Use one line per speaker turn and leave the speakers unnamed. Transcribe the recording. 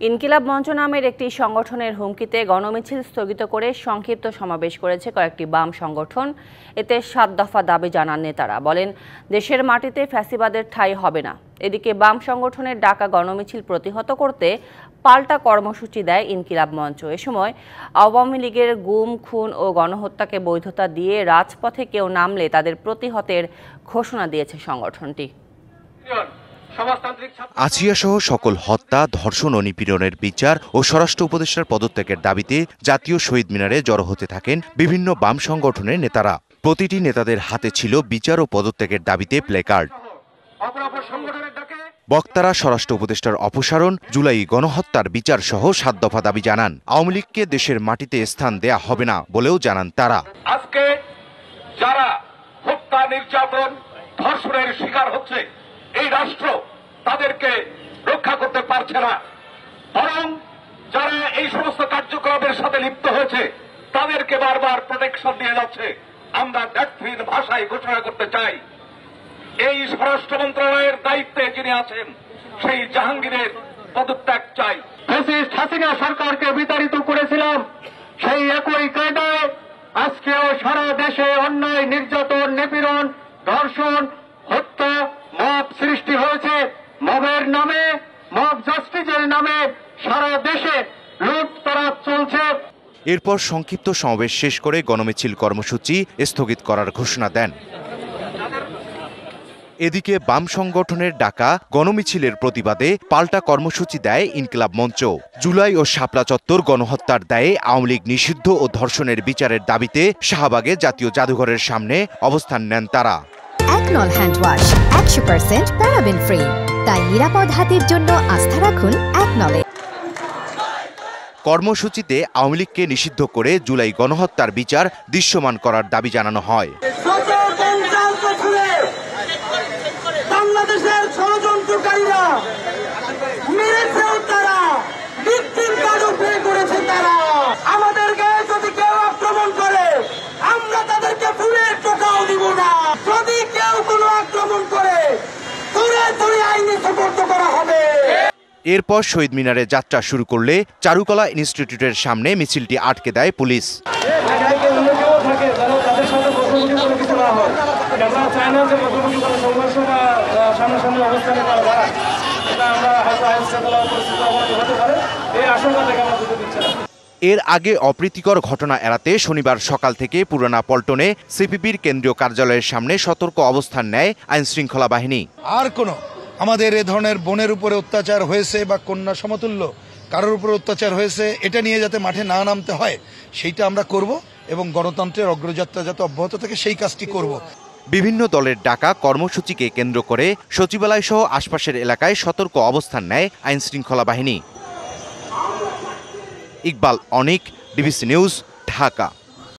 ইনকিলাব মঞ্চ নামের একটি সংগঠনের হুমকিতে গণমিছিল স্থগিত করে সংক্ষিপ্ত সমাবেশ করেছে কয়েকটি বাম সংগঠন। এতে ৭ দফা দাবি জানান নেতারা। বলেন, দেশের মাটিতে ফ্যাসিবাদের ঠাঁই হবে না। এদিকে বাম সংগঠনের ডাকা গণমিছিল প্রতিহত করতে পাল্টা কর্মসূচি দেয় ইনকিলাব মঞ্চ। এ সময় আওয়ামী লীগের গুম, খুন ও গণহত্যাকে বৈধতা দিয়ে রাজপথে কেউ নামলে তাদের প্রতিহতের ঘোষণা দিয়েছে সংগঠনটি।
আছিয়া সহ সকল হত্যা, ধর্ষণ ও নিপীড়নের বিচার ও স্বরাষ্ট্র উপদেষ্টার পদত্যাগের দাবিতে জাতীয় শহীদ মিনারে জড়ো হতে থাকেন বিভিন্ন বাম সংগঠনের নেতারা। প্রতিটি নেতাদের হাতে ছিল বিচার ও পদত্যাগের দাবিতে প্লেকার্ড। বক্তারা স্বরাষ্ট্র উপদেষ্টার অপসারণ, জুলাই গণহত্যার বিচার সহ ৭ দফা দাবি জানান। আওয়ামী লীগকে দেশের মাটিতে স্থান দেয়া হবে না বলেও জানান তারা।
আজকে যারা হত্যা, নির্যাতন, ধর্ষণের শিকার হচ্ছে, এই রাষ্ট্র তাদেরকে রক্ষা করতে পারছে না, বরং যারা এই সমস্ত কার্যকলাপের সাথে লিপ্ত হয়েছে তাদেরকে বারবার প্রোটেকশন দিয়ে যাচ্ছে। আমরা ব্যাখ্যীন ভাষায় ঘোষণা করতে চাই, এই স্বরাষ্ট্র মন্ত্রণালয়ের দায়িত্বে যিনি আছেন সেই জাহাঙ্গীরের পদত্যাগ চাই। ফ্যাসিস্ট হাসিনা সরকারকে বিতাড়িত করেছিলাম, সেই একই কায়দায় আজকেও সারা দেশে অন্যায়, নির্যাতন, নিপীড়ন, ধর্ষণ, হত্যা, মব সৃষ্টি হয়েছে। মবের নামে, মব জাস্টিসের নামে সারা দেশে লুটতরাজ চলছে।
এরপর সংক্ষিপ্ত সমাবেশ শেষ করে গণমিছিল কর্মসূচি স্থগিত করার ঘোষণা দেন। এদিকে বাম সংগঠনের ডাকা গণমিছিলের প্রতিবাদে পাল্টা কর্মসূচি দেয় ইনকিলাব মঞ্চ। জুলাই ও শাপলা চত্বর গণহত্যার দায়ে আওয়ামী লীগ নিষিদ্ধ ও ধর্ষণের বিচারের দাবিতে শাহবাগে জাতীয় জাদুঘরের সামনে অবস্থান নেন তারা।
একনল হ্যান্ড ওয়াশ 100% প্যারাবেন ফ্রি, তাই নিরাপদ হাতের জন্য আস্থা রাখুন একনলে।
কর্মসূচিতে আওয়ামী লীগকে নিষিদ্ধ করে জুলাই গণহত্যার বিচার দৃশ্যমান করার দাবি জানানো হয়।
বাংলাদেশের ষড়যন্ত্রকারীরা মেরেছেও, তারা ভিকটিম কার্ড প্লে করেছে। তারা আমাদেরকে যদি কেউ আক্রমণ করে আমরা তাদেরকে ফুলের টোকাও দিব না। যদি কেউ কোনো আক্রমণ করে ধরে ধরে আইনে সুপর্দ করা হবে।
এরপর শহীদ মিনারে যাত্রা শুরু করলে চারুকলা ইনস্টিটিউটের সামনে মিছিলটি আটকে দেয় পুলিশ। এর আগে অপ্রীতিকর ঘটনা এড়াতে শনিবার সকাল থেকে পুরানা পল্টনে সিপিবির কেন্দ্রীয় কার্যালয়ের সামনে সতর্ক অবস্থান নেয় আইনশৃঙ্খলা বাহিনী।
আর কোনো আমাদের এ ধরনের বোনের উপরে অত্যাচার হয়েছে বা কন্যা সমতুল্য কারোর উপরে অত্যাচার হয়েছে, এটা নিয়ে যাতে মাঠে না নামতে হয় সেইটা আমরা করব এবং গণতন্ত্রের অগ্রযাত্রা যাতে অব্যাহত থাকে সেই কাজটি করব।
বিভিন্ন দলের ডাকা কর্মসূচিকে কেন্দ্র করে সচিবালয় সহ আশপাশের এলাকায় সতর্ক অবস্থান নেয় আইনশৃঙ্খলা বাহিনী। ইকবাল অনিক, ডিবিসি নিউজ, ঢাকা।